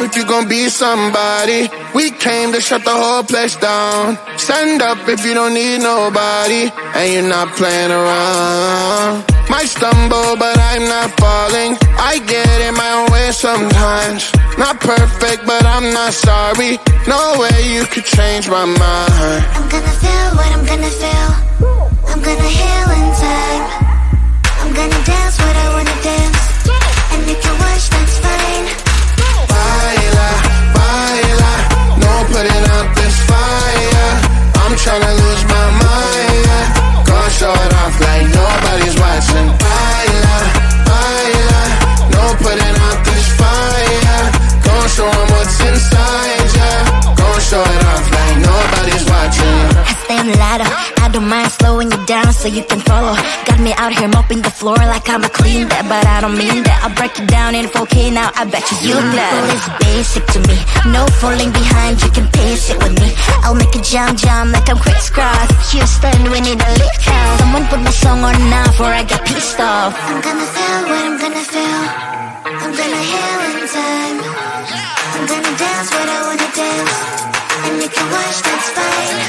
if you gon' be somebody. We came to shut the whole place down. Stand up if you don't need nobody, and you're not playing around. Might stumble, but I'm not falling. I get in my own way sometimes. Not perfect, but I'm not sorry. No way you could change my mind. I'm gonna feel what I'm gonna feel. I'm gonna heal in time. I'm gonna dance what I wanna dance. And if you watch, that's fine. Baila, baila, no putting out this fire. I'm tryna lose my mind, yeah. Gonna show it off like nobody's watching. Baila, baila, no putting out this fire. Gonna show 'em what's inside, yeah. Gonna show it off like nobody's watching. I stay on the ladder, I don't mind slowing you down so you can follow. Got me out here mopping the floor like I'm a clean that, but I don't mean that. I'll break it down in 4K now, I bet you glad. Well, it's basic to me, no falling behind, you can pace it with me. I'll make a jump like I'm crisscross. Houston, we need a lift house. Someone put my song on now before I get pissed off. I'm gonna feel what I'm gonna feel. I'm gonna heal in time. I'm gonna dance what I wanna dance. And you can watch, that's fine.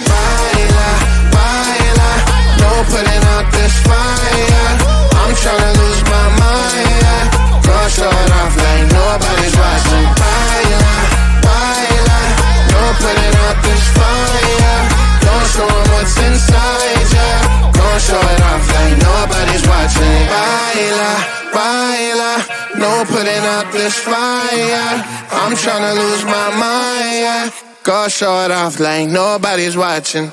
Baila, baila, no putting out this fire. I'm tryna lose my mind, yeah. Gonna show it off like nobody's watching. Baila, baila, no putting out this fire. Gonna show 'em what's inside, yeah. Gonna show it off like nobody's watching. Baila, baila, no putting out this fire. I'm tryna lose my mind, yeah. Gonna show it off like nobody's watching.